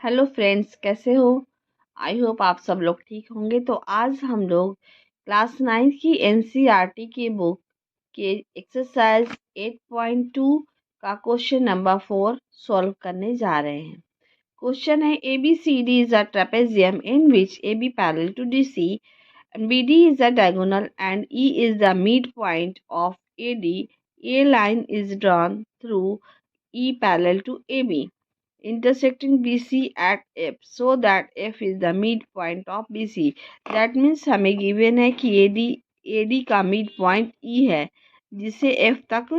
Hello friends, कैसे हो? I hope आप सब लोग ठीक होंगे। तो आज हम लोग क्लास 9 की एनसीईआरटी की बुक के एक्सरसाइज 8.2 का क्वेश्चन नंबर 4 सॉल्व करने जा रहे हैं। क्वेश्चन है ABCD is a trapezium in which AB parallel to DC and BD is a diagonal and E is the midpoint of AD. A line is drawn through E parallel to AB intersecting BC at F so that F is the midpoint of BC. That means हमें given है कि AD का midpoint E है जिसे F तक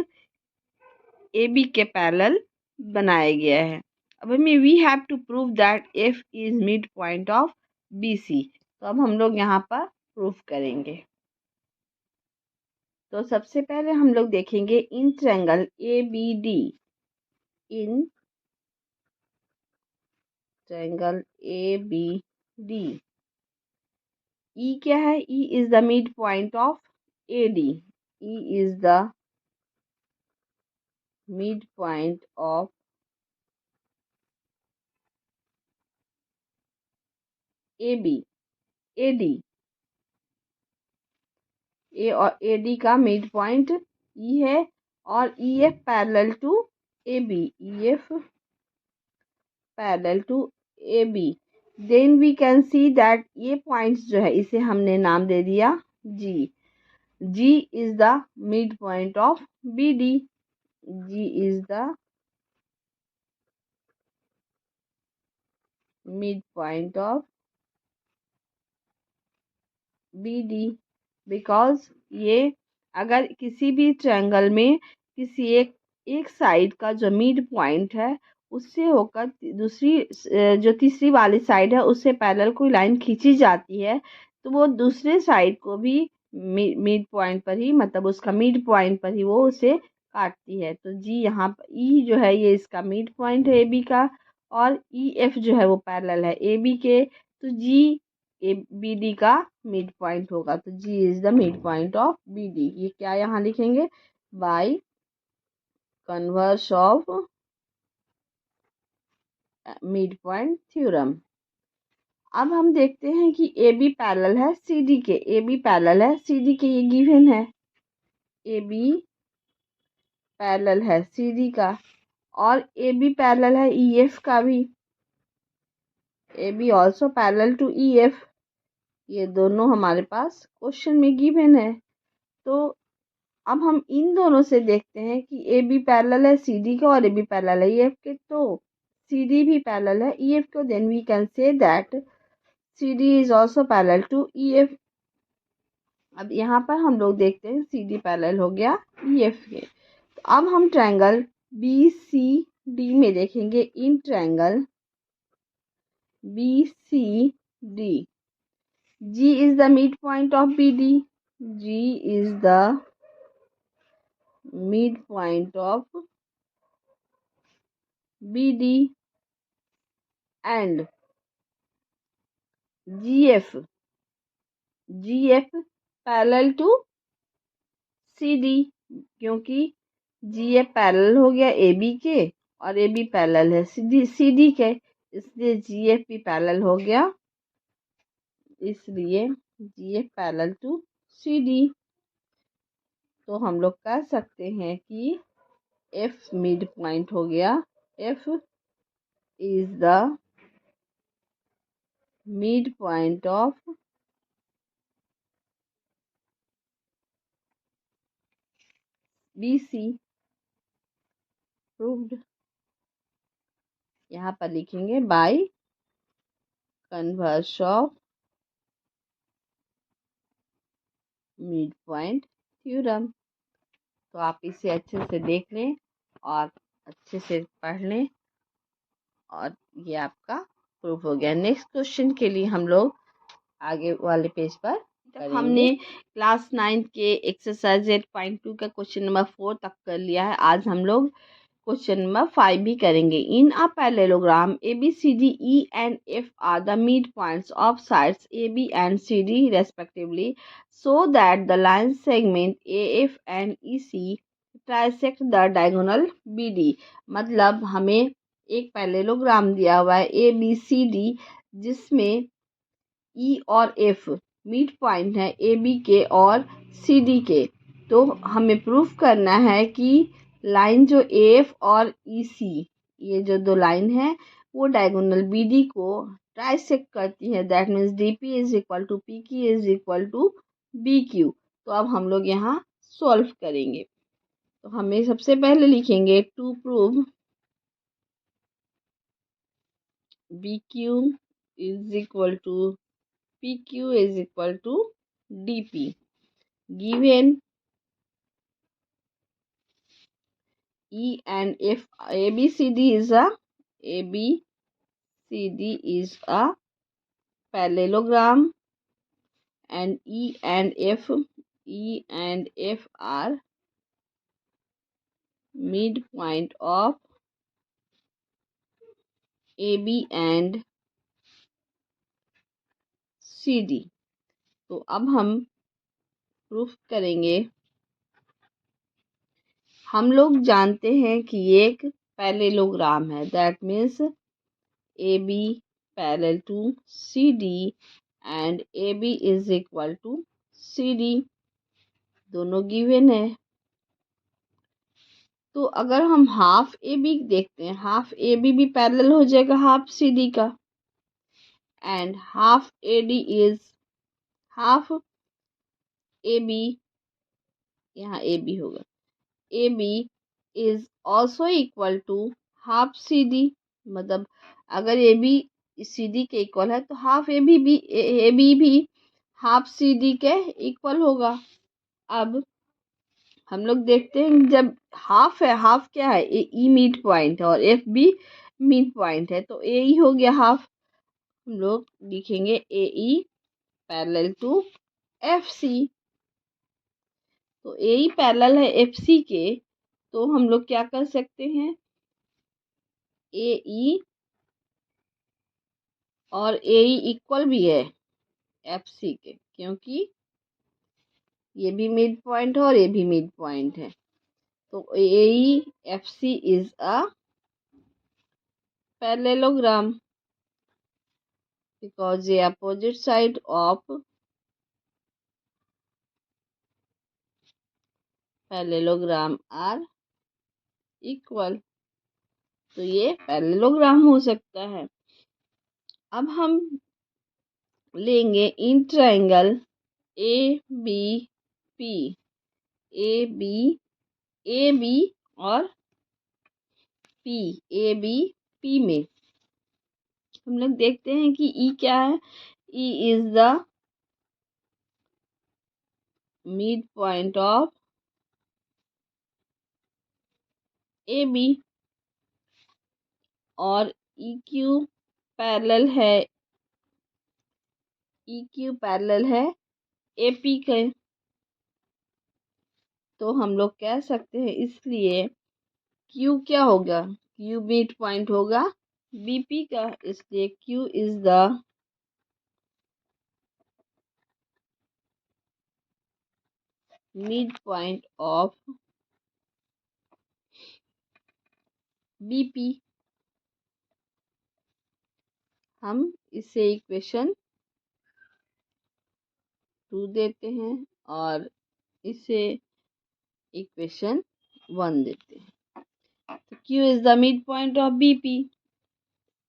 AB के parallel बनाया गया है। अब हमें we have to prove that F is midpoint of BC। तो अब हम लोग यहाँ पर प्रूफ करेंगे। तो सबसे पहले हम लोग देखेंगे in triangle ABD, in triangle ABD E क्या है? E is the midpoint of AD. E is the midpoint of AB. AD A और AD का midpoint E है और EF parallel to AB. EF parallel to AB. Then we can see that ये points जो है इसे हमने नाम दे दिया G. G is the midpoint of BD. G is the midpoint of BD because ये अगर किसी भी ट्रायंगल में किसी एक साइड का जो मिड पॉइंट है उससे होकर दूसरी जो तीसरी वाली साइड है उससे पैरेलल कोई लाइन खींची जाती है तो वो दूसरे साइड को भी मिड पॉइंट पर ही मतलब उसका मिड पॉइंट पर ही वो उसे काटती है। तो जी यहाँ पर ई जो है ये इसका मिड पॉइंट है AB का और EF जो है वो पैरेलल है AB के। तो जी BD का मिड पॉइंट होगा। तो G is the mid point of BD। ये क्या यहाँ लिखेंगे? By converse of mid point theorem. अब हम देखते हैं कि AB पैरेलल है CD के। AB पैरेलल है CD के, ये गिवन है। AB पैरेलल है CD का और AB पैरेलल है EF का भी। AB also parallel to EF। ये दोनों हमारे पास क्वेश्चन में गिवन है। तो अब हम इन दोनों से देखते हैं कि AB पैरेलल है CD के और AB पैरेलल है EF के। तो CD भी पैरेलल है EF को। Then we can say that CD is also parallel to EF। अब यहाँ पर हम लोग देखते हैं CD पैरेलल हो गया EF के। तो अब हम ट्रायंगल BCD में देखेंगे in triangle BCD G is the midpoint of BD. G is the midpoint of BD and GF parallel to CD क्योंकि GF पैरेलल हो गया AB के और AB पैरेलल है CD के, इसलिए GF भी पैरेलल हो गया, इसलिए GF पैरेलल टू CD। तो हम लोग कह सकते हैं कि F मिड पॉइंट हो गया। F is the mid point of BC। Proved. यहाँ पर लिखेंगे by converse of mid point theorem. तो आप इसे अच्छे से देख लें और अच्छे से पढ़ लें और ये आपका प्रूफ हो गया। नेक्स्ट क्वेश्चन के लिए हम लोग आगे वाले पेज पर करेंगे। हमने क्लास 9 के एक्सरसाइज 8.2 का क्वेश्चन नंबर 4 तक कर लिया है। आज हम लोग क्वेश्चन नंबर 5 भी करेंगे। In a parallelogram ABCDE and F are the midpoints of sides AB and CD respectively so that the line segment AF and EC trisect the diagonal BD। मतलब हमें एक पैरेललोग्राम दिया हुआ है ए बी सी डी, जिसमें ई और F mid point है A B के और सी डी के। तो हमें प्रूफ करना है कि लाइन जो ए एफ और ई सी, ये जो दो लाइन है वो डायगोनल बी डी को ट्राइसेक्ट करती है। That means D P is equal to P Q is equal to B Q. तो अब हम लोग यहाँ सॉल्व करेंगे। तो हमें सबसे पहले लिखेंगे to prove B Q is equal to PQ is equal to DP. Given E and F, ABCD is a parallelogram, and E and F are midpoint of AB and CD. तो अब हम proof करेंगे। हम लोग जानते हैं कि ये एक पैरेललोग्राम है। That means A B parallel to C D and A B is equal to C D, दोनों गिवन है। तो अगर हम हाफ ए बी देखते हैं, हाफ ए बी भी पैरेलल हो जाएगा हाफ सी डी का, and half A D is half A B, यहाँ ए बी होगा, A B is also equal to half C D. मतलब अगर ए बी सी डी के इक्वल है तो हाफ ए बी भी हाफ सी डी के इक्वल होगा। अब हम लोग देखते हैं जब हाफ है, हाफ क्या है, ई मिड पॉइंट है और एफ भी मिड पॉइंट है, तो ए ई हो गया हाफ। हम लोग लिखेंगे A E parallel to F C. तो ए ई पैरेलल है एफ सी के, तो हम लोग क्या कर सकते हैं, ए ई और ए ई इक्वल भी है एफ सी के, क्योंकि ये भी मिड पॉइंट है और ये भी मिड पॉइंट है। तो A E F C is a parallelogram because the opposite side of parallelogram are equal। तो ये पैरेललोग्राम हो सकता है। अब हम लेंगे in triangle A B P, A B और पी, ए बी पी में हम लोग देखते हैं कि ई क्या है, E is the mid point of A B, और ई क्यू पैरेलल है, ई क्यू पैरेलल है ए पी के। तो हम लोग कह सकते हैं, इसलिए क्यू क्या होगा, क्यू मिड पॉइंट होगा बीपी का, इसलिए Q is the mid point of BP. हम इसे इक्वेशन 2 देते हैं और इसे इक्वेशन 1 देते हैं। तो Q is the mid point of BP,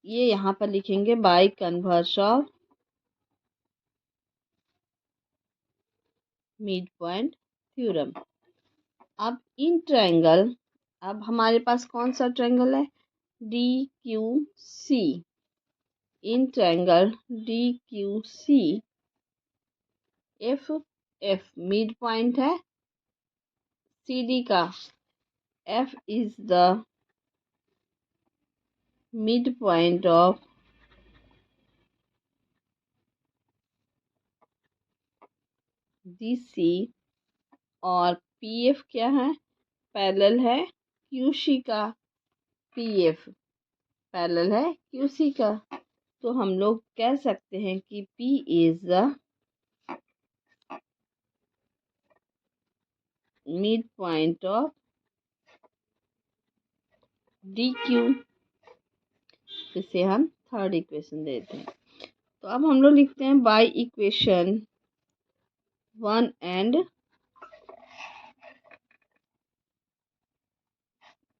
ये यहाँ पर लिखेंगे by converse of mid point theorem. अब इन ट्रायंगल, अब हमारे पास कौन सा ट्रायंगल है, D Q C. In triangle D Q C, F mid point है सी डी का, F is the mid point of D C, और पी एफ क्या है, पैरेलल है क्यू सी का, पी एफ पैरेलल है क्यू सी का। तो हम लोग कह सकते हैं कि P is the mid point of DQ। इसे हम थर्ड इक्वेशन देते हैं। तो अब हम लोग लिखते हैं by equation 1 and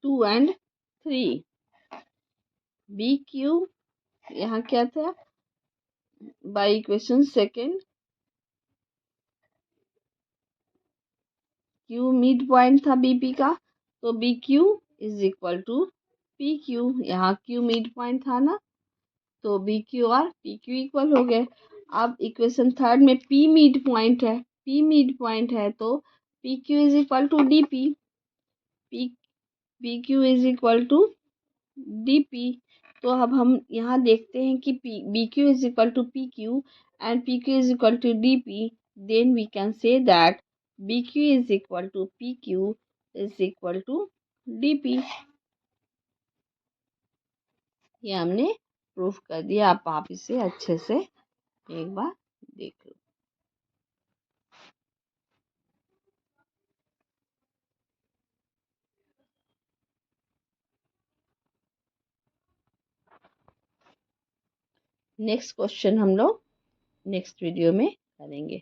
2 and 3 B Q, यहाँ क्या था, by equation second Q mid point था बीपी का, तो B Q is equal to P Q, यहाँ क्यू मिड पॉइंट था ना, तो बी क्यू और पी क्यू इक्वल हो गए। अब इक्वेशन थर्ड में पी मिड पॉइंट है, पी मिड पॉइंट है तो P Q is equal to D P, P P Q is equal to D P. तो अब हम यहाँ देखते हैं कि B Q is equal to P Q and P Q is equal to D P, then we can say that B Q is equal to P Q is equal to D P. ये हमने proof कर दिया। आप इसे अच्छे से एक बार देख लो। नेक्स्ट क्वेश्चन हम लोग नेक्स्ट वीडियो में करेंगे।